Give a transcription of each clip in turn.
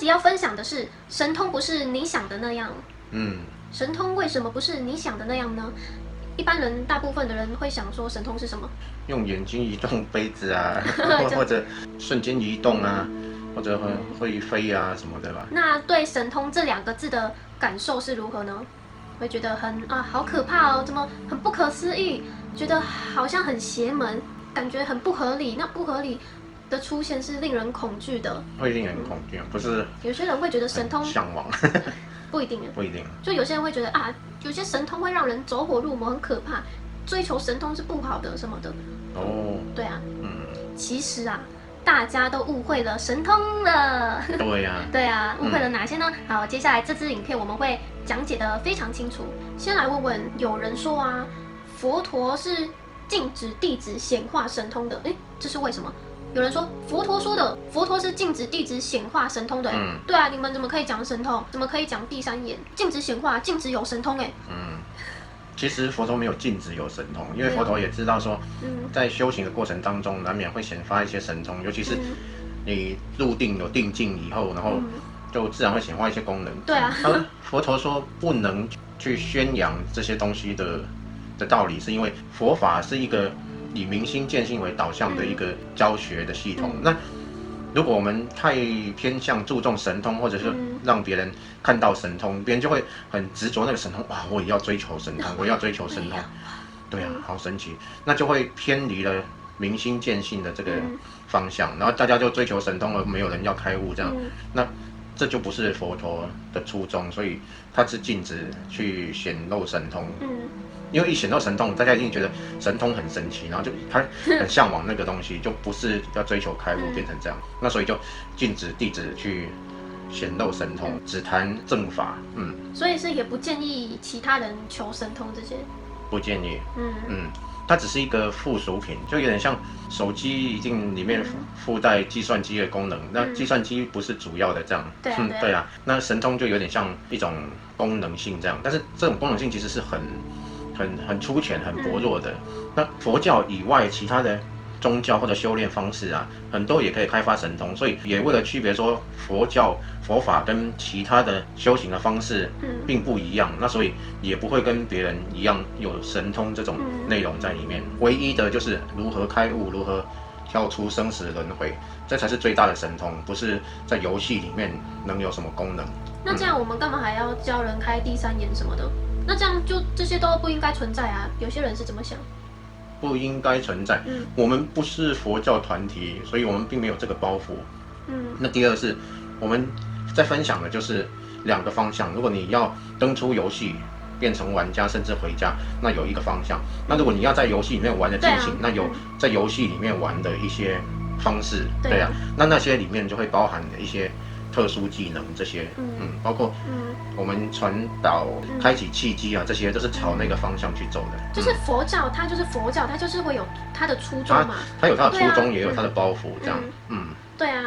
己要分享的是，神通不是你想的那样。嗯，神通为什么不是你想的那样呢？一般人，大部分的人会想说，神通是什么？用眼睛移动杯子啊，或者瞬间移动啊，或者会飞啊什么的吧。那对神通这2个字的感受是如何呢？会觉得好可怕哦，怎么很不可思议，觉得好像很邪门，感觉很不合理。那不合理的出现是令人恐惧的，会令人恐惧，不是？有些人会觉得神通向往，不一定，不一定。就有些人会觉得有些神通会让人走火入魔，很可怕，追求神通是不好的什么的。哦，对啊，其实大家都误会了神通了。对呀，对啊，误会了哪些呢？好，接下来这支影片我们会讲解得非常清楚。先来问问，有人说佛陀是禁止弟子显化神通的，这是为什么？有人说佛陀说的，佛陀是禁止弟子显化神通的。对啊，你们怎么可以讲神通？怎么可以讲第三眼？禁止显化，禁止有神通其实佛陀没有禁止有神通，因为佛陀也知道说，在修行的过程当中，难免会显发一些神通，尤其是你入定有定境以后，然后就自然会显化一些功能。对啊，佛陀说不能去宣扬这些东西的道理，是因为佛法是一个以明心见性为导向的一个教学的系统。那如果我们太偏向注重神通，或者是让别人看到神通，别人就会很执着那个神通，哇，我也要追求神通，我也要追求神通。对啊，好神奇，那就会偏离了明心见性的这个方向，然后大家就追求神通，而没有人要开悟，这样，那这就不是佛陀的初衷，所以他是禁止去显露神通。因为一显露神通，大家一定觉得神通很神奇，然后就他很向往那个东西，就不是要追求开悟变成这样。那所以就禁止弟子去显露神通，只谈正法。所以是也不建议其他人求神通这些。不建议。它只是一个附属品，就有点像手机一定里面附带计算机的功能，那计算机不是主要的这样。对啊，那神通就有点像一种功能性这样，但是这种功能性其实是很粗浅、很薄弱的。那佛教以外，其他的宗教或者修炼方式很多也可以开发神通，所以也为了区别说佛法跟其他的修行的方式并不一样，那所以也不会跟别人一样有神通这种内容在里面。唯一的就是如何开悟，如何跳出生死轮回，这才是最大的神通，不是在游戏里面能有什么功能。那这样我们干嘛还要教人开第三眼什么的？那这样就这些都不应该存在有些人是怎么想？不应该存在。我们不是佛教团体，所以我们并没有这个包袱。那第二是我们在分享的就是2个方向。如果你要登出游戏变成玩家，甚至回家，那有一个方向。那如果你要在游戏里面玩的尽兴，那有在游戏里面玩的一些方式。对啊，那些里面就会包含一些特殊技能，这些包括我们传导、开启契机这些都是朝那个方向去走的。就是佛教，它就是佛教，它就是会有它的初衷嘛。它有它的初衷，也有它的包袱，这样。对啊，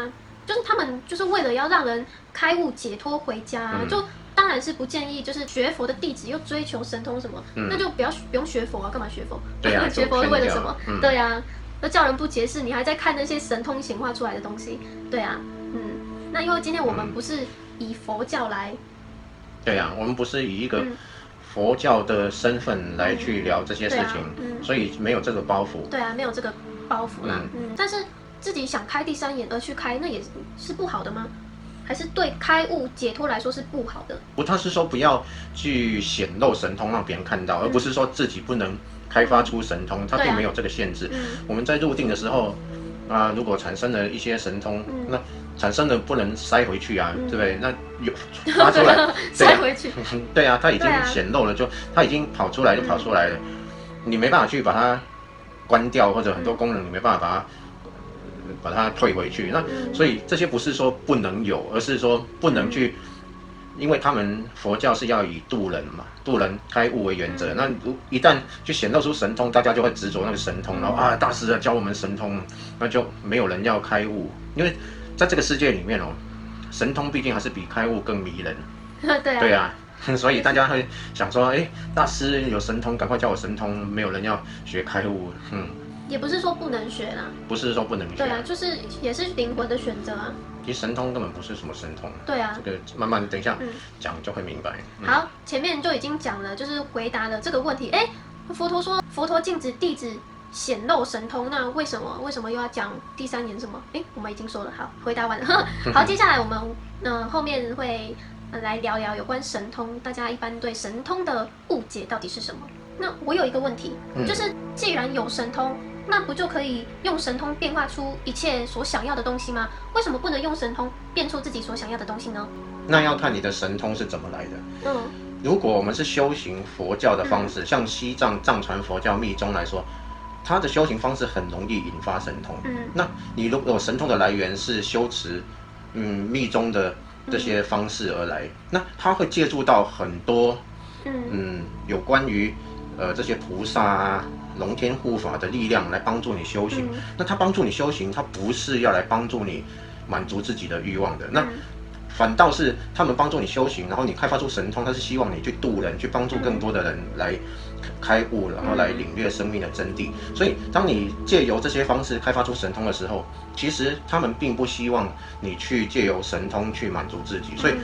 就是他们就是为了要让人开悟解脱回家，就当然是不建议，就是学佛的弟子又追求神通什么，那就不用学佛干嘛学佛？对啊，学佛是为了什么？对啊，都叫人不解释，你还在看那些神通显化出来的东西。对啊，那因为今天我们不是以佛教来。对啊，我们不是以一个佛教的身份来去聊这些事情，所以没有这个包袱。对啊，没有这个包袱啦。但是自己想开第三眼而去开，那也是不好的吗？还是对开悟解脱来说是不好的？不，他是说不要去显露神通让别人看到，而不是说自己不能开发出神通，他并没有这个限制。我们在入定的时候如果产生了一些神通，那产生的不能塞回去对不对？那有发出来塞回去。对啊，它已经显露了，它已经跑出来就跑出来了，你没办法去把它关掉，或者很多功能你没办法把它退回去。那所以这些不是说不能有，而是说不能去，因为他们佛教是要以度人嘛，度人开悟为原则。那一旦去显露出神通，大家就会执着那个神通，然后大师教我们神通，那就没有人要开悟。因为在这个世界里面神通毕竟还是比开悟更迷人。对啊，所以大家会想说，大师有神通，赶快教我神通，没有人要学开悟。也不是说不能学啦，不是说不能学。对啊，就是也是灵魂的选择啊。其实神通根本不是什么神通。对啊，这个慢慢等一下讲就会明白。好，前面就已经讲了，就是回答了这个问题。哎，佛陀说佛陀禁止弟子显露神通，那为什么又要讲第3年什么？哎，我们已经说了，好，回答完了。好，接下来我们后面会来聊聊有关神通，大家一般对神通的误解到底是什么？那我有一个问题，就是既然有神通，那不就可以用神通变化出一切所想要的东西吗？为什么不能用神通变出自己所想要的东西呢？那要看你的神通是怎么来的。如果我们是修行佛教的方式，像西藏藏传佛教密宗来说，它的修行方式很容易引发神通。那你如果有神通的来源是修持密宗的这些方式而来，那它会借助到很多有关于这些菩萨啊、龙天护法的力量来帮助你修行。那他帮助你修行，他不是要来帮助你满足自己的欲望的。那反倒是他们帮助你修行，然后你开发出神通，他是希望你去度人，去帮助更多的人来开悟，然后来领略生命的真谛。所以，当你借由这些方式开发出神通的时候，其实他们并不希望你去借由神通去满足自己。所以，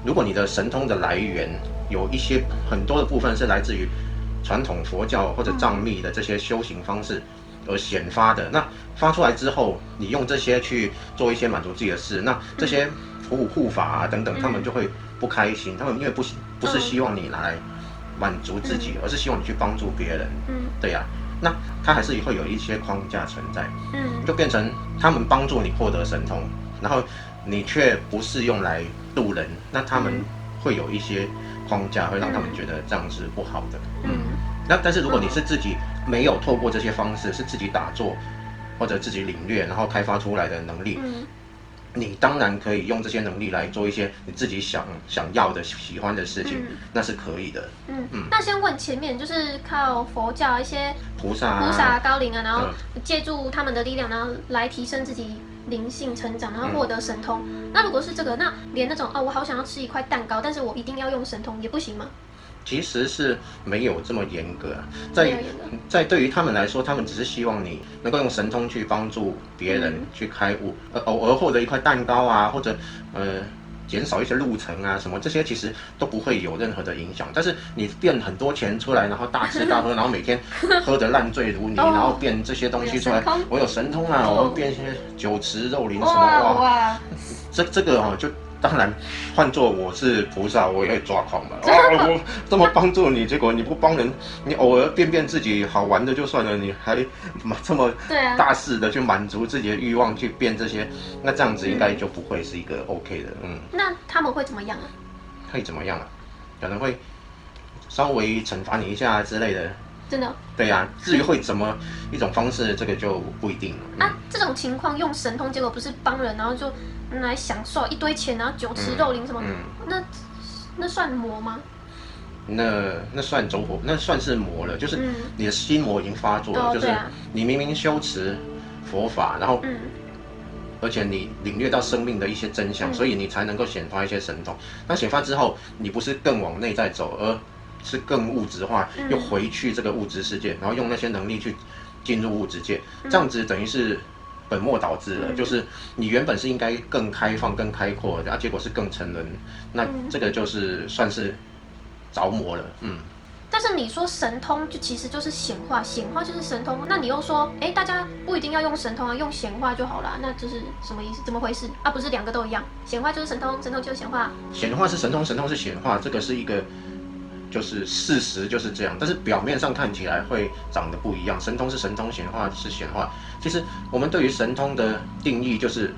如果你的神通的来源有一些很多的部分是来自于传统佛教或者藏密的这些修行方式而显发的，那发出来之后，你用这些去做一些满足自己的事，那这些护法啊等等，他们就会不开心，他们因为不是希望你拿来满足自己，而是希望你去帮助别人。对呀，那他还是会有一些框架存在。就变成他们帮助你获得神通，然后你却不是用来度人，那他们会有一些框架，会让他们觉得这样是不好的。那但是如果你是自己没有透过这些方式，是自己打坐或者自己领略，然后开发出来的能力，你当然可以用这些能力来做一些你自己想要的、喜欢的事情，那是可以的。那先问前面，就是靠佛教一些菩萨高龄啊，然后借助他们的力量，然后来提升自己灵性成长，然后获得神通。那如果是这个，那连那种我好想要吃一块蛋糕，但是我一定要用神通，也不行吗？其实是没有这么严格。在对于他们来说，他们只是希望你能够用神通去帮助别人去开悟，偶尔获得一块蛋糕啊，或者减少一些路程啊什么，这些其实都不会有任何的影响。但是你变很多钱出来，然后大吃大喝，然后每天喝得烂醉如泥，然后变这些东西出来，我有神通啊，我变一些酒池肉林什么哇，这个就。当然，换做我是菩萨，我也会抓狂吧。我这么帮助你，结果你不帮人，你偶尔变自己好玩的就算了，你还这么大肆的去满足自己的欲望，去变这些，那这样子应该就不会是一个 OK 的。那他们会怎么样啊？会怎么样啊？可能会稍微惩罚你一下之类的。真的？对呀，至于会怎么一种方式，这个就不一定了。这种情况用神通，结果不是帮人，然后就来享受一堆钱，然后酒池肉林什么，那算魔吗？那算走火，那算是魔了，就是你的心魔已经发作了，就是你明明修持佛法，然后而且你领略到生命的一些真相，所以你才能够显发一些神通。那显发之后，你不是更往内在走，而是更物质化，又回去这个物质世界，然后用那些能力去进入物质界，这样子等于是本末倒置了。就是你原本是应该更开放、更开阔，然后结果是更沉沦，那这个就是算是着魔了。但是你说神通就其实就是显化，显化就是神通。那你又说，大家不一定要用神通啊，用显化就好了。那这是什么意思？怎么回事啊？不是两个都一样？显化就是神通，神通就是显化。显化是神通，神通是显化，这个是一个。就是事实就是这样，但是表面上看起来会长得不一样。神通是神通，显化是显化。其实我们对于神通的定义就是，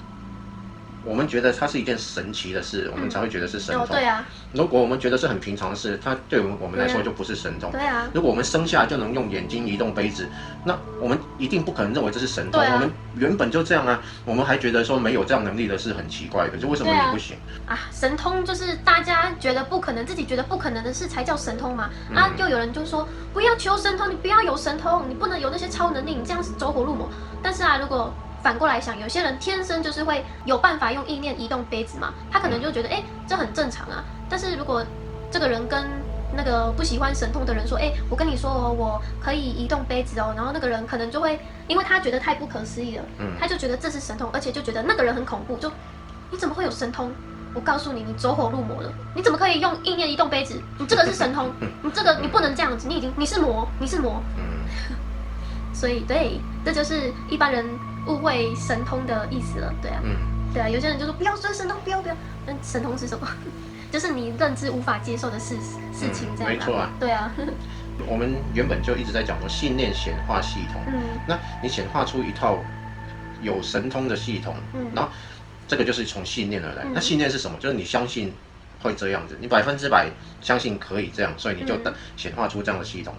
我们觉得它是一件神奇的事，我们才会觉得是神通。对啊。如果我们觉得是很平常的事，它对我们来说就不是神通。对啊。如果我们生下就能用眼睛移动杯子，那我们一定不可能认为这是神通。我们原本就这样啊，我们还觉得说没有这样能力的是很奇怪的，就为什么你不行神通就是大家觉得不可能，自己觉得不可能的事才叫神通嘛。又有人就说不要求神通，你不要有神通，你不能有那些超能力，你这样是走火入魔。但是如果反过来想，有些人天生就是会有办法用意念移动杯子嘛，他可能就觉得这很正常啊。但是如果这个人跟那个不喜欢神通的人说，哎，我跟你说哦，我可以移动杯子哦，然后那个人可能就会，因为他觉得太不可思议了，他就觉得这是神通，而且就觉得那个人很恐怖，就你怎么会有神通？我告诉你，你走火入魔了！你怎么可以用意念移动杯子？你这个是神通，你这个你不能这样子，你是魔，你是魔。所以对，这就是一般人误会神通的意思了，对啊，对啊，有些人就说不要说神通，不要，那神通是什么？就是你认知无法接受的事情，这样。没错啊，对啊。我们原本就一直在讲说信念显化系统，那你显化出一套有神通的系统，然后这个就是从信念而来。那信念是什么？就是你相信会这样子，你100%相信可以这样，所以你就显化出这样的系统。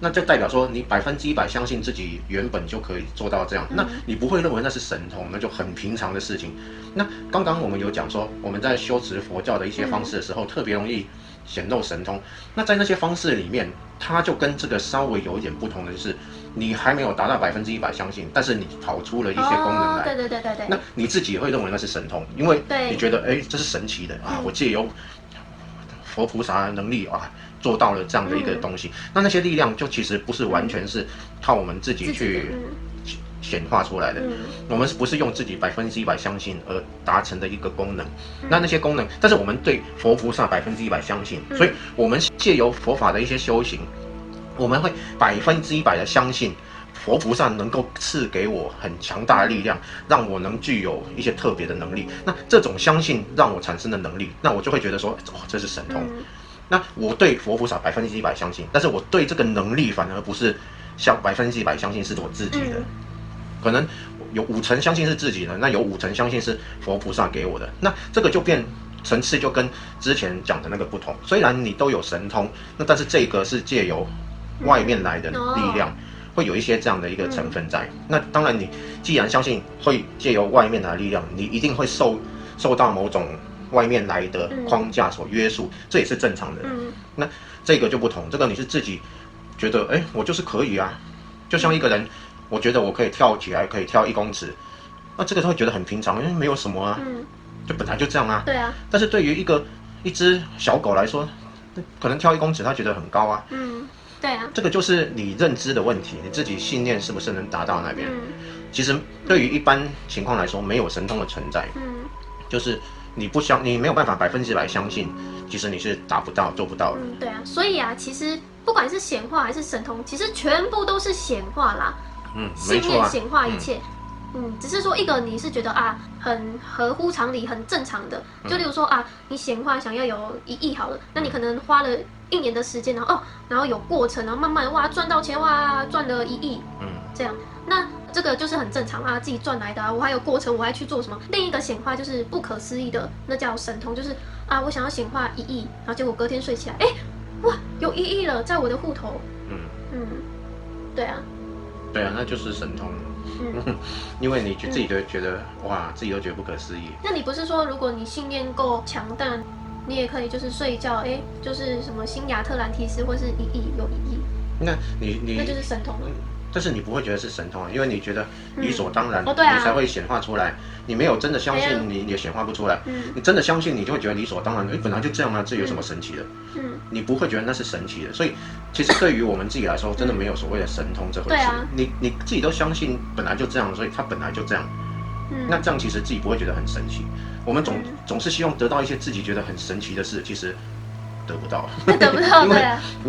那就代表说你100%相信自己原本就可以做到这样，那你不会认为那是神通，那就很平常的事情。那刚刚我们有讲说，我们在修持佛教的一些方式的时候，特别容易显露神通。那在那些方式里面，它就跟这个稍微有一点不同的是，你还没有达到100%相信，但是你跑出了一些功能来。对。那你自己也会认为那是神通，因为你觉得这是神奇的啊，我借由佛菩萨的能力啊，做到了这样的一个东西。那些力量就其实不是完全是靠我们自己去显化出来的，我们不是用自己100%相信而达成的一个功能。那些功能，但是我们对佛菩萨100%相信，所以我们借由佛法的一些修行，我们会100%的相信佛菩萨能够赐给我很强大的力量，让我能具有一些特别的能力。那这种相信让我产生的能力，那我就会觉得说，这是神通。那我对佛菩萨100%相信，但是我对这个能力反而不是100%相信是我自己的，可能有50%相信是自己的，那有50%相信是佛菩萨给我的。那这个就变层次就跟之前讲的那个不同。虽然你都有神通，那但是这个是借由外面来的力量。会有一些这样的一个成分在，那当然你既然相信会借由外面来的力量，你一定会受到某种外面来的框架所约束，这也是正常的。那这个就不同，这个你是自己觉得，我就是可以啊，就像一个人，我觉得我可以跳起来，可以跳1公尺，那这个他会觉得很平常，因为没有什么啊，就本来就这样啊。对啊。但是对于一只小狗来说，可能跳1公尺，它觉得很高啊。对啊，这个就是你认知的问题，你自己信念是不是能达到那边？其实对于一般情况来说，没有神通的存在，就是你没有办法100%相信，其实你是达不到、做不到的。对啊，所以啊，其实不管是显化还是神通，其实全部都是显化啦。信念显化一切。只是说一个你是觉得很合乎常理、很正常的，就例如说你显化想要有1亿好了，那你可能花了1年的时间，然后有过程，然后慢慢赚到钱，赚了1亿，这样，那这个就是很正常自己赚来的我还有过程，我还去做什么？另一个显化就是不可思议的，那叫神通，就是我想要显化1亿，然后结果隔天睡起来，哇，有1亿了，在我的户头，对啊，那就是神通。因为你自己都觉得自己都觉得不可思议。那你不是说，如果你信念够强大，你也可以就是睡觉，就是什么新亚特兰提斯，或是1亿有1亿，那那就是神通了。但是你不会觉得是神通因为你觉得理所当然，对啊，你才会显化出来。你没有真的相信，你也显化不出来。你真的相信，你就会觉得理所当然，本来就这样啊，这有什么神奇的？你不会觉得那是神奇的。所以其实对于我们自己来说，真的没有所谓的神通这回事。你自己都相信本来就这样，所以它本来就这样。那这样其实自己不会觉得很神奇。我们总是希望得到一些自己觉得很神奇的事，其实得不到，得不到，因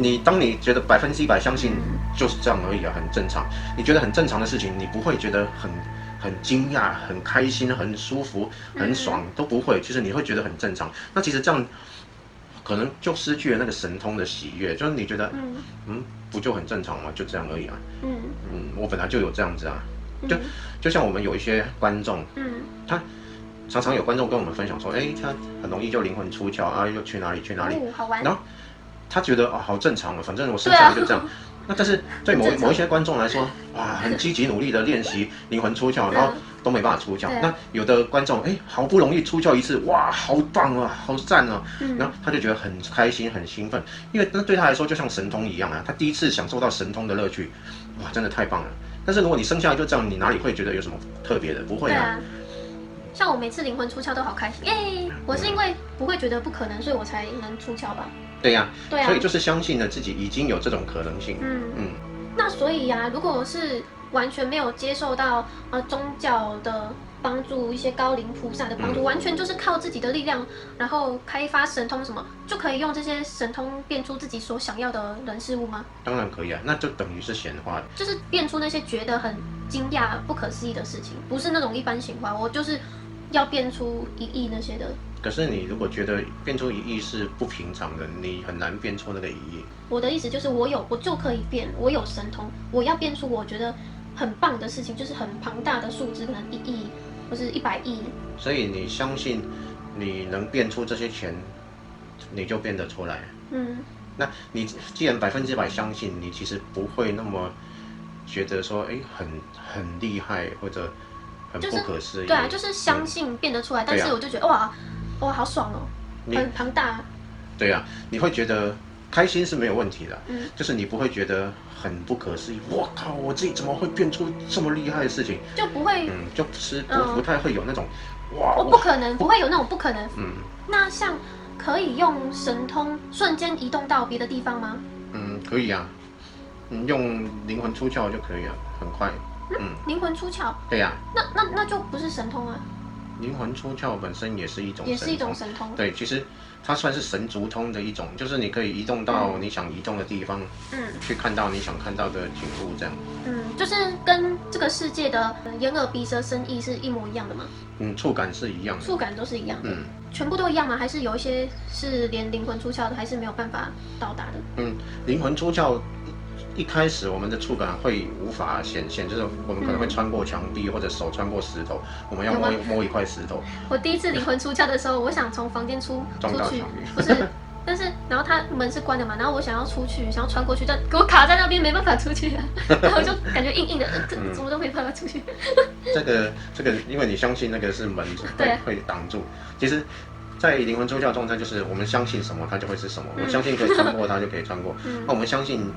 为当你觉得100%相信就是这样而已很正常。你觉得很正常的事情，你不会觉得很惊讶、很开心、很舒服、很爽，都不会。其实你会觉得很正常。那其实这样可能就失去了那个神通的喜悦，就是你觉得不就很正常吗？就这样而已我本来就有这样子就像我们有一些观众，他常常有观众跟我们分享说，他很容易就灵魂出窍又去哪里，好玩。然后他觉得好正常反正我生下来就这样。那但是对某一些观众来说，很积极努力的练习灵魂出窍，然后都没办法出窍。那有的观众，好不容易出窍一次，好棒啊，好赞啊，然后他就觉得很开心、很兴奋，因为那对他来说就像神通一样他第一次享受到神通的乐趣，真的太棒了。但是如果你生下来就这样，你哪里会觉得有什么特别的？不会像我每次灵魂出窍都好开心，我是因为不会觉得不可能，所以我才能出窍吧。对呀、对啊，所以就是相信了自己已经有这种可能性。那所以呀、如果是完全没有接受到宗教的帮助，一些高龄菩萨的帮助，完全就是靠自己的力量，然后开发神通什么，就可以用这些神通变出自己所想要的人事物吗？当然可以啊，那就等于是显化。就是变出那些觉得很惊讶、不可思议的事情，不是那种一般显化，我就是要变出1亿那些的。可是你如果觉得变出1亿是不平常的，你很难变出那个1亿。我的意思就是我就可以变，我有神通，我要变出我觉得很棒的事情，就是很庞大的数字，可能1亿或是100亿。所以你相信你能变出这些钱，你就变得出来。那你既然100%相信，你其实不会那么觉得说，很厉害或者很不可思议。对啊，就是相信变得出来，但是我就觉得哇，好爽哦，很庞大。对啊，你会觉得开心是没有问题的，就是你不会觉得很不可思议。我靠，我自己怎么会变出这么厉害的事情？就不会，就是不太会有那种哇，我不可能，不会有那种不可能。那像可以用神通瞬间移动到别的地方吗？可以啊，用灵魂出窍就可以了，很快。灵魂出窍。对呀。那就不是神通啊。灵魂出窍本身也是一种神通，也是一种神通。对，其实它算是神足通的一种，就是你可以移动到你想移动的地方，去看到你想看到的景物，这样。就是跟这个世界的眼耳鼻舌身意是一模一样的吗？触感是一样的，触感都是一样的。全部都一样吗？还是有一些是连灵魂出窍的还是没有办法到达的？灵魂出窍一开始我们的触感会无法显现，就是我们可能会穿过墙壁或者手穿过石头，我们要摸一块石头。我第一次灵魂出窍的时候，我想从房间出去，不是，但是然后它门是关的嘛，然后我想要出去，想要穿过去，但给我卡在那边，没办法出去啊，然后就感觉硬硬的，怎么都没办法出去。这个，因为你相信那个是门会挡住，其实。在灵魂出窍状态，就是我们相信什么，它就会是什么。我相信可以穿过它，就可以穿过。那我们相信，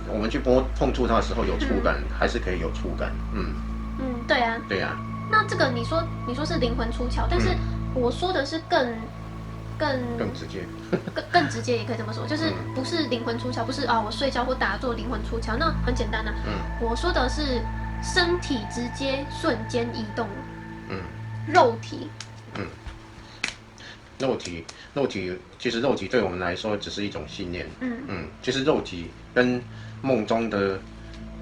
我们去碰触它的时候有触感，还是可以有触感。对啊。对啊。那这个你说是灵魂出窍，但是我说的是更直接，更直接也可以这么说，就是不是灵魂出窍，不是我睡觉或打坐灵魂出窍，那很简单啊。我说的是身体直接瞬间移动。肉体。肉体，其实肉体对我们来说只是一种信念。其实肉体跟梦中的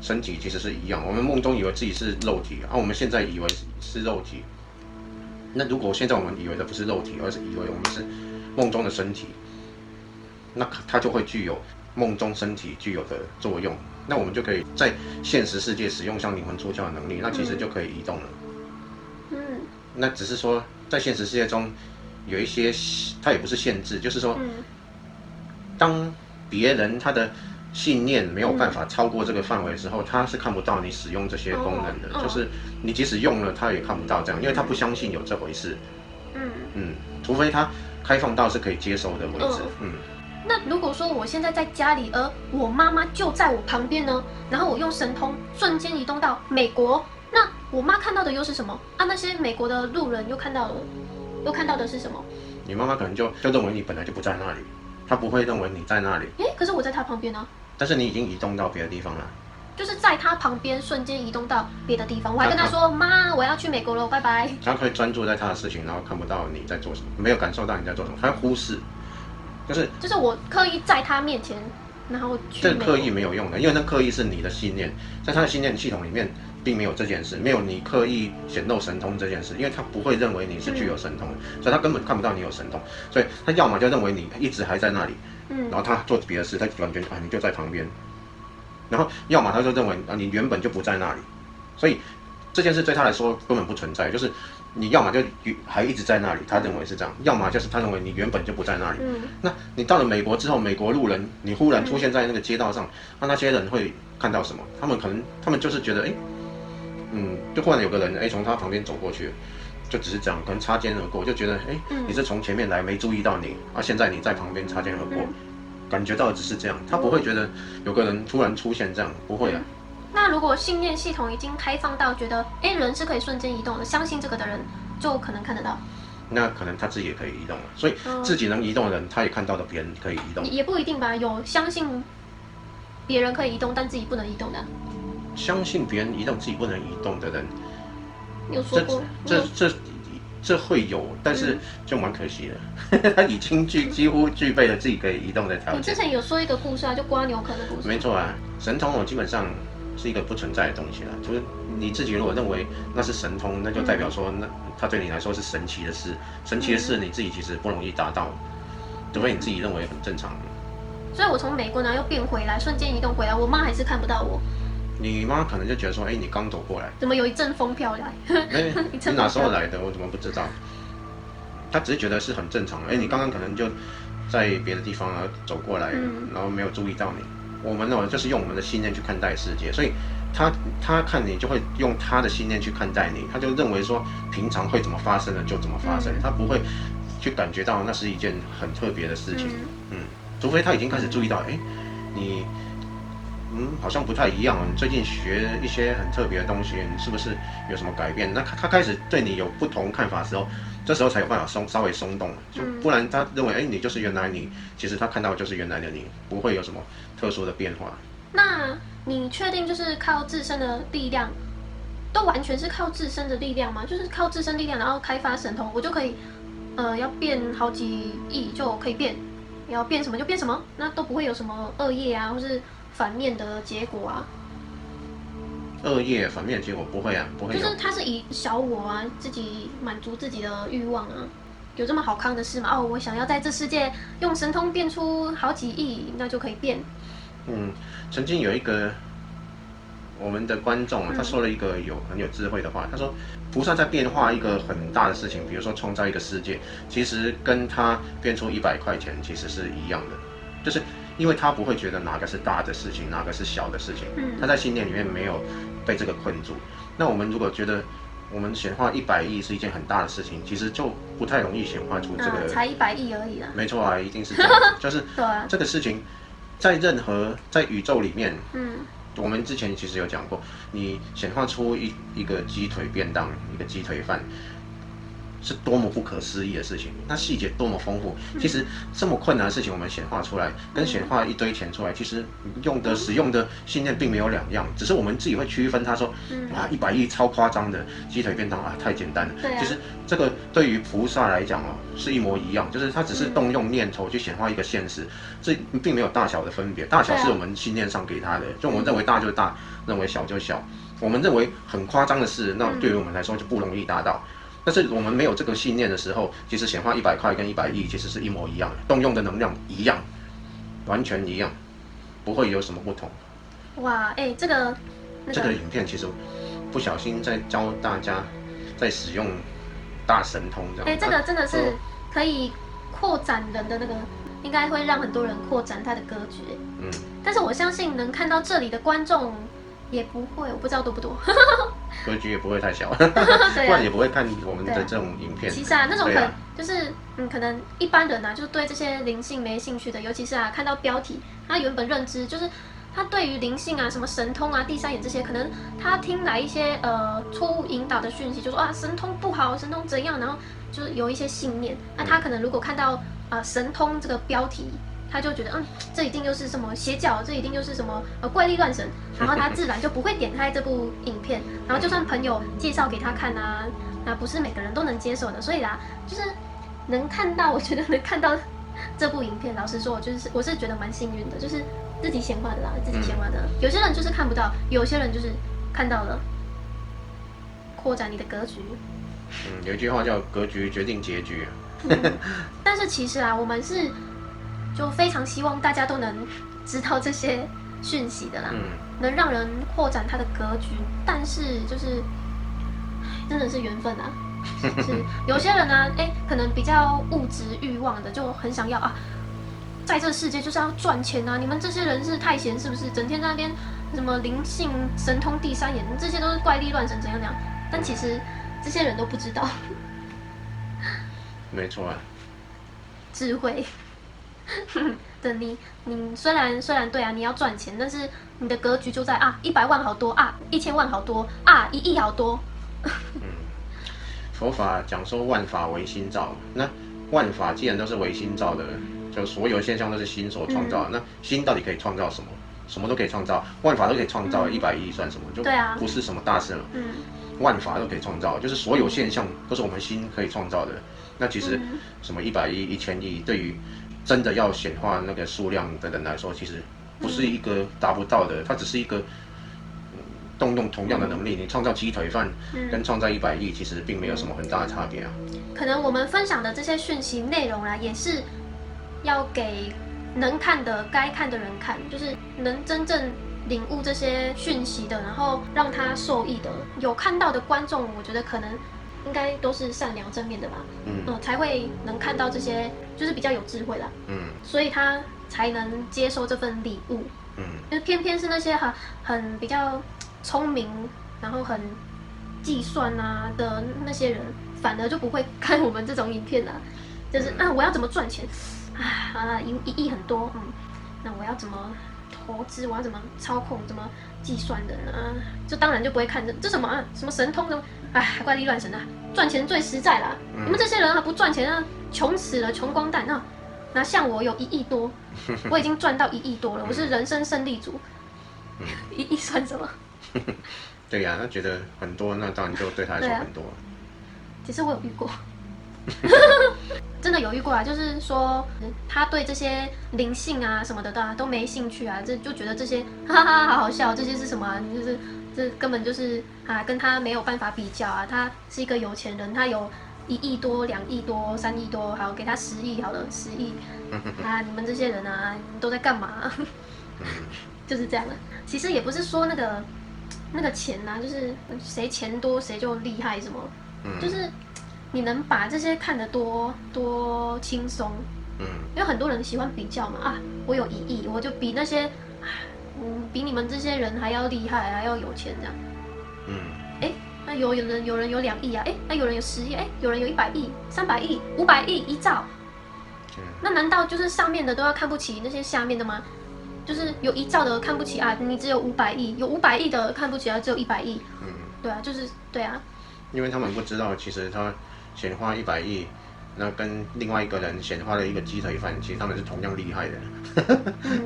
身体其实是一样，我们梦中以为自己是肉体，我们现在以为是肉体。那如果现在我们以为的不是肉体，而是以为我们是梦中的身体，那它就会具有梦中身体具有的作用。那我们就可以在现实世界使用像灵魂出窍的能力，那其实就可以移动了。那只是说在现实世界中。有一些，它也不是限制，就是说，当别人他的信念没有办法超过这个范围的时候，他是看不到你使用这些功能的，就是你即使用了，他也看不到这样，因为他不相信有这回事。除非他开放到是可以接收的为止。那如果说我现在在家里，而我妈妈就在我旁边呢，然后我用神通瞬间移动到美国，那我妈看到的又是什么？那些美国的路人又看到的是什么？你妈妈可能就认为你本来就不在那里，她不会认为你在那里。可是我在她旁边啊。但是你已经移动到别的地方了。就是在她旁边瞬间移动到别的地方，我还跟她说：“妈，我要去美国了，拜拜。”她可以专注在她的事情，然后看不到你在做什么，没有感受到你在做什么，她会忽视。就是我刻意在她面前，然后去美国。这刻意没有用的，因为那刻意是你的信念，在她的信念系统里面。并没有这件事，没有你刻意显露神通这件事，因为他不会认为你是具有神通的，所以他根本看不到你有神通，所以他要么就认为你一直还在那里，然后他做别的事，他感觉你就在旁边，然后要么他就认为你原本就不在那里，所以这件事对他来说根本不存在，就是你要么就还一直在那里，他认为是这样，要么就是他认为你原本就不在那里。那你到了美国之后，美国路人你忽然出现在那个街道上，那些人会看到什么？他们就是觉得就忽然有个人从他旁边走过去，就只是这样，可能擦肩而过，就觉得你是从前面来没注意到你，现在你在旁边擦肩而过，感觉到的只是这样，他不会觉得有个人突然出现这样，不会啊。那如果信念系统已经开放到觉得人是可以瞬间移动的，相信这个的人就可能看得到。那可能他自己也可以移动了。所以自己能移动的人，他也看到了别人可以移动。也不一定吧，有相信别人可以移动，但自己不能移动的。相信别人移动，自己不能移动的人，有说过？这会有，但是就蛮可惜的，他已经几乎具备了自己可以移动的条件。你之前有说一个故事啊，就刮牛壳的故事。没错啊，神通基本上是一个不存在的东西啦，就是你自己如果认为那是神通，那就代表说那它对你来说是神奇的事，神奇的事你自己其实不容易达到，除非你自己认为很正常。所以我从美国呢又变回来，瞬间移动回来，我妈还是看不到我。你妈可能就觉得说，你刚走过来，怎么有一阵风飘来？你哪时候来的？我怎么不知道？她只是觉得是很正常。你刚刚可能就在别的地方走过来，然后没有注意到你。我们就是用我们的信念去看待世界，所以他看你就会用他的信念去看待你，他就认为说平常会怎么发生的就怎么发生，他不会去感觉到那是一件很特别的事情。除非他已经开始注意到，你。好像不太一样。你最近学一些很特别的东西，你是不是有什么改变？那他开始对你有不同看法的时候，这时候才有办法稍微松动，就不然他认为你就是原来你，其实他看到就是原来的你，不会有什么特殊的变化。那你确定就是靠自身的力量，都完全是靠自身的力量吗？就是靠自身力量，然后开发神通，我就可以，要变好几亿就可以变，要变什么就变什么，那都不会有什么恶业啊，或是反面的结果啊。恶业反面的结果不会啊，不会有。就是他是以小我啊，自己满足自己的欲望啊，有这么好康的事吗？我想要在这世界用神通变出好几亿，那就可以变。曾经有一个我们的观众他说了一个很有智慧的话，他说菩萨在变化一个很大的事情，比如说创造一个世界，其实跟他变出100块钱其实是一样的，就是因为他不会觉得哪个是大的事情，哪个是小的事情，他在信念里面没有被这个困住。那我们如果觉得我们显化100亿是一件很大的事情，其实就不太容易显化出这个。才100亿而已啦。没错啊，一定是这样，就是这个事情在在宇宙里面，我们之前其实有讲过，你显化出一个鸡腿便当，一个鸡腿饭，是多么不可思议的事情，那细节多么丰富。其实这么困难的事情，我们显化出来，跟显化一堆钱出来，其实使用的信念并没有两样，只是我们自己会区分。他说，100亿超夸张的鸡腿便当太简单了。其实这个对于菩萨来讲是一模一样，就是他只是动用念头去显化一个现实，这并没有大小的分别。大小是我们信念上给他的，就我们认为大就大，认为小就小。我们认为很夸张的事，那对于我们来说就不容易达到。但是我们没有这个信念的时候，其实显化100块跟100亿其实是一模一样的，动用的能量一样，完全一样，不会有什么不同。哇，这个影片其实不小心在教大家在使用大神通这样。这个真的是可以扩展人的那个，应该会让很多人扩展他的格局。但是我相信能看到这里的观众也不会，我不知道多不多。格局也不会太小，不然也不会看我们的这种影片。其实那种就是可能一般人就是对这些灵性没兴趣的，尤其是看到标题，他原本认知就是他对于灵性什么神通第三眼这些，可能他听来一些错误引导的讯息，就说神通不好，神通怎样，然后就是有一些信念。那他可能如果看到神通这个标题，他就觉得这一定就是什么邪教，这一定就是什么怪力乱神，然后他自然就不会点开这部影片，然后就算朋友介绍给他看那不是每个人都能接受的，所以就是能看到，我觉得能看到这部影片，老实说，我是觉得蛮幸运的，就是自己显化的啦，自己显化的。有些人就是看不到，有些人就是看到了，扩展你的格局。有一句话叫“格局决定结局”。但是其实我们是。就非常希望大家都能知道这些讯息的啦，能让人扩展他的格局。但是就是真的是缘分是有些人可能比较物质欲望的，就很想要在这个世界就是要赚钱你们这些人是太闲是不是？整天在那边什么灵性神通第三眼，这些都是怪力乱神怎样怎样。但其实这些人都不知道。没错智慧。的你虽然对你要赚钱，但是你的格局就在100万好多1000万好多1亿好多。佛法讲说万法唯心造，那万法既然都是唯心造的，就所有现象都是心所创造，那心到底可以创造什么？什么都可以创造，万法都可以创造，100亿算什么？就不是什么大事了。万法都可以创造，就是所有现象都是我们心可以创造的。那其实什么100亿、1000亿，对于真的要显化那个数量的人来说，其实不是一个达不到的，它只是一个动用同样的能力。你创造鸡腿饭跟创造100亿，其实并没有什么很大的差别啊。可能我们分享的这些讯息内容啊，也是要给能看的、该看的人看，就是能真正领悟这些讯息的，然后让他受益的。有看到的观众，我觉得可能应该都是善良正面的吧，才会能看到这些，就是比较有智慧啦，所以他才能接受这份礼物，就是偏偏是那些很比较聪明，然后很计算啊的那些人，反而就不会看我们这种影片啦，就是我要怎么赚钱，一亿很多，那我要怎么投资，我要怎么操控，怎么计算的呢？就当然就不会看这什么什么神通什么，怪力乱神啊！赚钱最实在啦！你们这些人不赚钱穷死了，穷光蛋啊！那像我有1亿多，我已经赚到1亿多了，我是人生胜利组。1亿算什么？对呀，他觉得很多，那当然就对他来说很多。其实我有遇过。真的有遇过啊，就是说他对这些灵性啊什么的都没兴趣啊，就觉得这些好好笑，这些是什么啊？就是这根本就是跟他没有办法比较啊。他是一个有钱人，他有1亿多、2亿多、3亿多，好给他10亿好了，10亿你们这些人都在干嘛？就是这样的。其实也不是说那个钱就是谁钱多谁就厉害什么，就是你能把这些看得多轻松，因为很多人喜欢比较嘛，我有1亿，我就比那些，比你们这些人还要厉害，还要有钱这样，那有人有2亿啊，那有人有10亿，有人有100亿、300亿、500亿、1兆，那难道就是上面的都要看不起那些下面的吗？就是有1兆的看不起你只有500亿，有500亿的看不起只有100亿，对啊，就是对啊，因为他们不知道，其实他显化100亿，那跟另外一个人显化了一个鸡腿饭，其实他们是同样厉害的。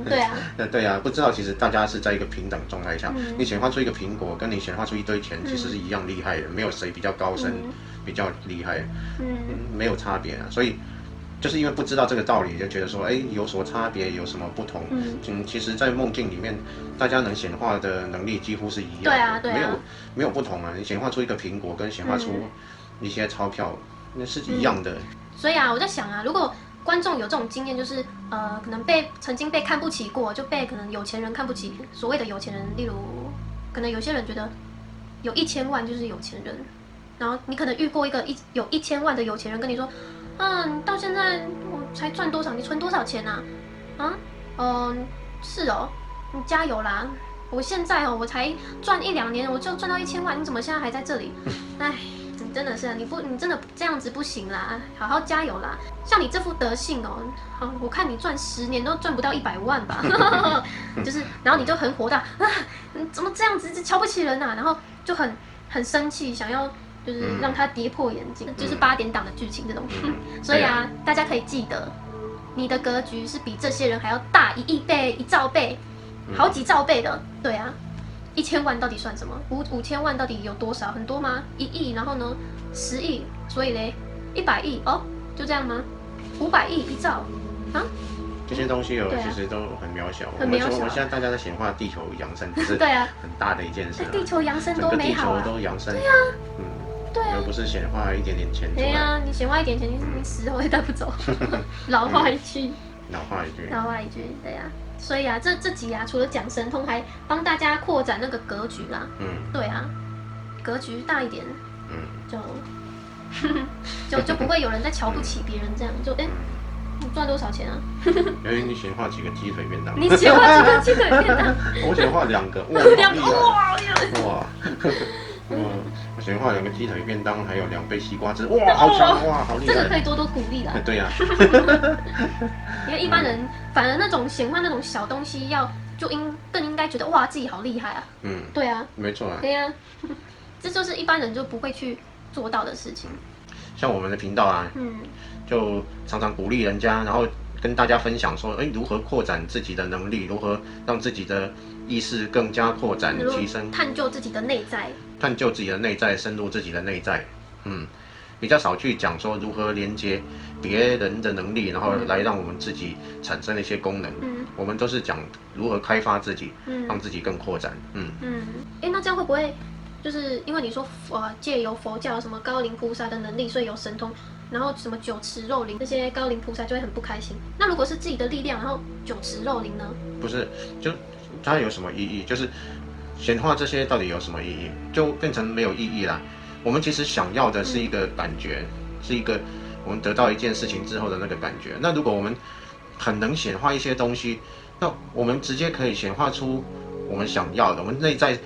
对啊。对啊，不知道其实大家是在一个平等状态下，你显化出一个苹果，跟你显化出一堆钱，其实是一样厉害的，没有谁比较高深，比较厉害，没有差别啊。所以就是因为不知道这个道理，就觉得说，有所差别，有什么不同？其实，在梦境里面，大家能显化的能力几乎是一样的，没有不同啊。你显化出一个苹果，跟显化出一些钞票，那是一样的。所以我在想如果观众有这种经验，就是可能曾经被看不起过，就被可能有钱人看不起。所谓的有钱人，例如可能有些人觉得有1000万就是有钱人，然后你可能遇过有1000万的有钱人跟你说，你到现在我才赚多少？你存多少钱啊？是哦，你加油啦！我现在我才赚1-2年，我就赚到1000万，你怎么现在还在这里？真的是你真的这样子不行啦，好好加油啦！像你这副德性我看你赚10年都赚不到100万吧，就是，然后你就很火大你怎么这样子瞧不起人啊？然后就很生气，想要就是让他跌破眼镜，就是8点档的剧情这种。所以大家可以记得，你的格局是比这些人还要大1亿倍、1兆倍、好几兆倍的，对啊。1000万到底算什么？5000万到底有多少？很多吗？1亿，然后呢，10亿，所以嘞，100亿就这样吗？500亿、1兆这些东西其实都很渺小。我们现在大家在显化地球扬升，这是很大的一件事。地球扬升多美好整个地球都扬升。对啊，对啊，而不是显化一点点钱出来。对啊，你显化一点钱，你死活也带不走。老话一句，对啊。所以这集除了讲神通，还帮大家扩展那个格局啦。对啊，格局大一点，就不会有人在瞧不起别人这样。你赚多少钱啊？你显化几个鸡腿便当？你显化几个鸡腿便当？我显化2个，哇！我显化2个鸡腿便当，还有2杯西瓜汁，哇，好强，哇，好厉害！这个可以多多鼓励啦。对呀。因为一般人反而那种显化那种小东西更应该觉得哇自己好厉害啊。对啊，没错啊。对啊，这就是一般人就不会去做到的事情？像我们的频道啊，就常常鼓励人家，然后跟大家分享说，如何扩展自己的能力，如何让自己的意识更加扩展提升，探究自己的内在，深入自己的内在，比较少去讲说如何连接别人的能力，然后来让我们自己产生一些功能。我们都是讲如何开发自己，让自己更扩展。那这样会不会就是因为你说借由佛教什么高龄菩萨的能力，所以有神通，然后什么酒池肉林，这些高龄菩萨就会很不开心？那如果是自己的力量，然后酒池肉林呢？不是，就它有什么意义？就是显化这些到底有什么意义？就变成没有意义啦。我们其实想要的是一个感觉，是一个我们得到一件事情之后的那个感觉。那如果我们很能显化一些东西，那我们直接可以显化出我们想要的。我们内在，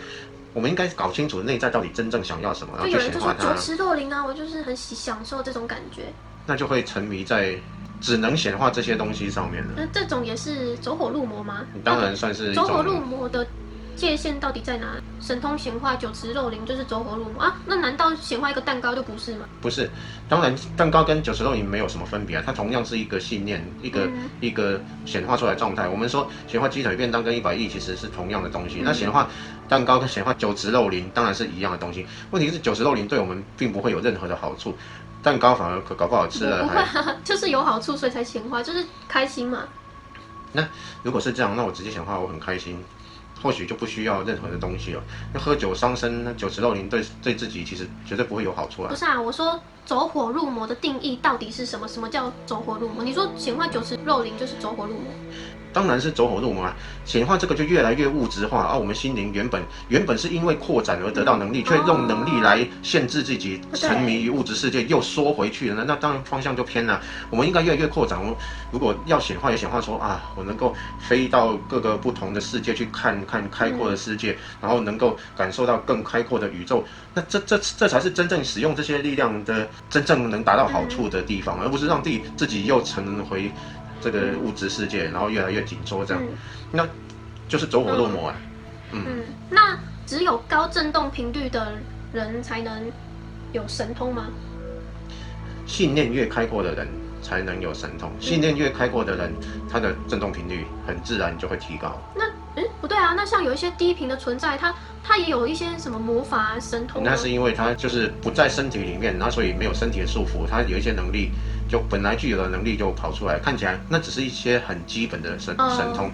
我们应该搞清楚内在到底真正想要什么，然后去显化它。有人就说酒池肉林啊，我就是很享受这种感觉。那就会沉迷在只能显化这些东西上面了。那这种也是走火入魔吗？当然算是一种走火入魔的界限到底在哪？神通显化酒池肉林就是走火入魔啊？那难道显化一个蛋糕就不是吗？不是，当然蛋糕跟酒池肉林没有什么分别啊，它同样是一个信念，一个显化出来的状态。我们说显化鸡腿便当跟100亿其实是同样的东西，那显化蛋糕跟显化酒池肉林当然是一样的东西。问题是酒池肉林对我们并不会有任何的好处，蛋糕反而搞不好吃了不会啊，就是有好处所以才显化，就是开心嘛。那如果是这样，那我直接显化我很开心。或许就不需要任何的东西了。那喝酒伤身，那酒池肉林对自己其实绝对不会有好处啊。不是啊，我说走火入魔的定义到底是什么？什么叫走火入魔？你说显化酒池肉林就是走火入魔？当然是走火入魔啊！显化这个就越来越物质化啊！我们心灵原本是因为扩展而得到能力，却用能力来限制自己，沉迷于物质世界，又缩回去了。那当然方向就偏了。我们应该越来越扩展。如果要显化，也显化说啊，我能够飞到各个不同的世界去看看开阔的世界，然后能够感受到更开阔的宇宙。那这才是真正使用这些力量的真正能达到好处的地方，而不是让自己又沉回这个物质世界，然后越来越紧缩，这样，那就是走火入魔啊。那只有高振动频率的人才能有神通吗？信念越开阔的人才能有神通，信念越开阔的人，他的振动频率很自然就会提高。那不对啊，那像有一些低频的存在，它也有一些什么魔法神通。那是因为他就是不在身体里面，然后所以没有身体的束缚，他有一些能力就本来具有的能力就跑出来，看起来那只是一些很基本的神通，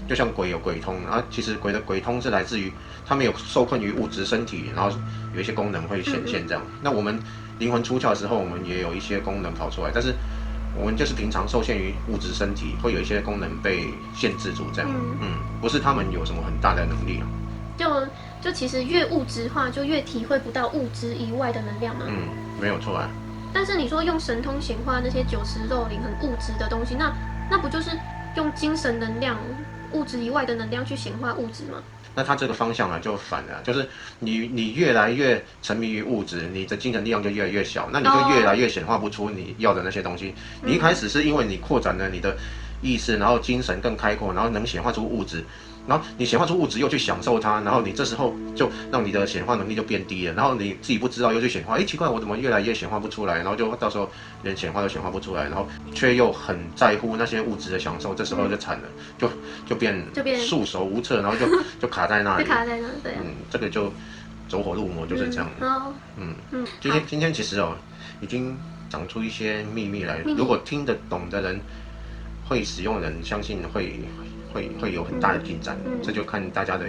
就像鬼有鬼通，然后其实鬼的鬼通是来自于他没有受困于物质身体，然后有一些功能会显现这样。那我们灵魂出窍的时候，我们也有一些功能跑出来，但是我们就是平常受限于物质身体，会有一些功能被限制住这样。不是他们有什么很大的能力啊。就其实越物质化，就越体会不到物质以外的能量嘛。没有错啊。但是你说用神通显化那些酒池肉林很物质的东西，那不就是用精神能量、物质以外的能量去显化物质吗？那它这个方向啊就反了，就是你越来越沉迷于物质，你的精神力量就越来越小，那你就越来越显化不出你要的那些东西。你一开始是因为你扩展了你的意识，然后精神更开阔，然后能显化出物质。然后你显化出物质又去享受它，然后你这时候就让你的显化能力就变低了，然后你自己不知道又去显化，奇怪我怎么越来越显化不出来，然后就到时候连显化都显化不出来，然后却又很在乎那些物质的享受，这时候就惨了，就变束手无策，然后就卡在那里，卡在那，对。这个就走火入魔就是这样。今天其实已经长出一些秘密来，如果听得懂的人，会使用的人，相信会有很大的进展，这就看大家的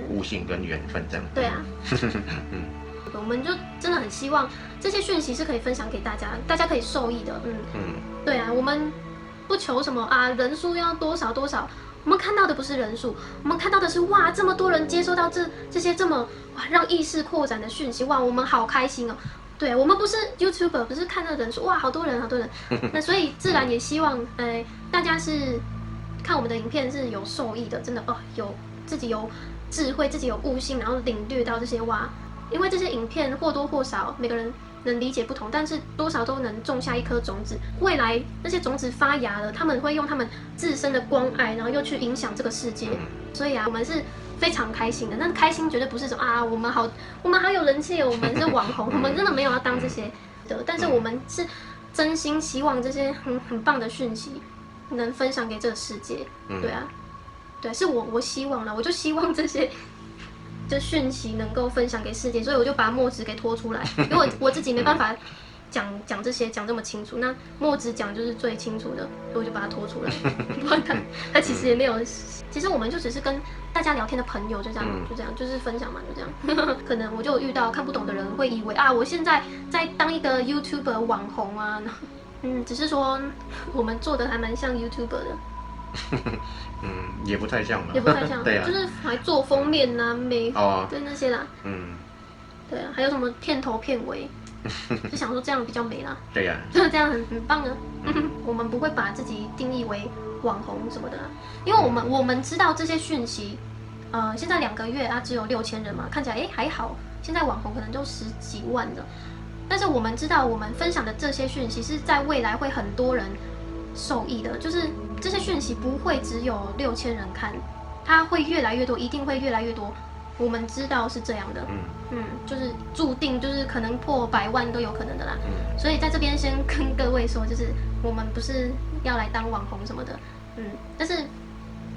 悟性跟缘分这样。对啊，我们就真的很希望这些讯息是可以分享给大家，大家可以受益的。对啊，我们不求什么啊，人数要多少多少，我们看到的不是人数，我们看到的是哇，这么多人接收到这些这么让意识扩展的讯息，哇，我们好开心哦。对，我们不是 YouTuber， 不是看到人数哇，好多人。那所以自然也希望大家是看我们的影片是有受益的，真的有自己有智慧，自己有悟性，然后领略到这些因为这些影片或多或少每个人能理解不同，但是多少都能种下一颗种子，未来那些种子发芽了，他们会用他们自身的关爱，然后又去影响这个世界。所以我们是非常开心的。那开心绝对不是说啊，我们好有人气，我们是网红，我们真的没有要当这些的。但是我们是真心希望这些很棒的讯息能分享给这个世界。对啊，对，是我希望啦，我就希望这些。这讯息能够分享给世界，所以我就把墨子给拖出来，因为我自己没办法讲这些讲这么清楚，那墨子讲就是最清楚的，所以我就把他拖出来。不然他其实也没有，其实我们就只是跟大家聊天的朋友，就这样，就是分享嘛，就这样。可能我就遇到看不懂的人会以为啊，我现在在当一个 YouTuber 网红啊，只是说我们做的还蛮像 YouTuber 的。也不太像了，也不太像，对啊，就是还做封面呐、美对那些啦，对啊，还有什么片头片尾，就想说这样比较美啦，对呀，就是这样很棒啊。我们不会把自己定义为网红什么的啦，因为我们知道这些讯息，现在2个月啊只有6000人嘛，看起来还好，现在网红可能就10几万的，但是我们知道我们分享的这些讯息是在未来会很多人受益的，就是这些讯息不会只有6000人看，它会越来越多，一定会越来越多。我们知道是这样的，就是注定就是可能破100万都有可能的啦。所以在这边先跟各位说，就是我们不是要来当网红什么的，但是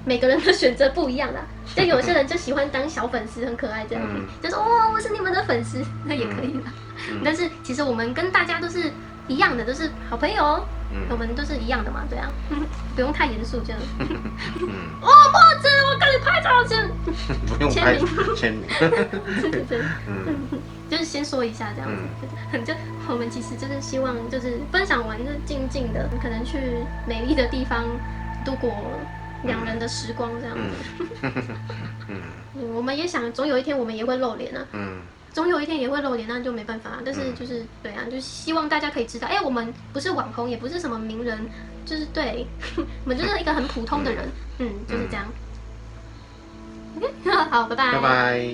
每个人的选择不一样啦。就有些人就喜欢当小粉丝，很可爱这样，就说我是你们的粉丝，那也可以啦。但是其实我们跟大家都是一样的，都是好朋友哦。我们都是一样的嘛，对啊，不用太严肃这样。墨子，我跟你拍照先。不用拍签名。就是先说一下这样子，就我们其实就是希望就是分享完就静静的，可能去美丽的地方度过2人的时光这样子。我们也想总有一天我们也会露脸啊。总有一天也会露脸，那就没办法。但是就是对啊，就是希望大家可以知道，我们不是网红，也不是什么名人，就是对，我们就是一个很普通的人，就是这样。好，拜拜。拜拜。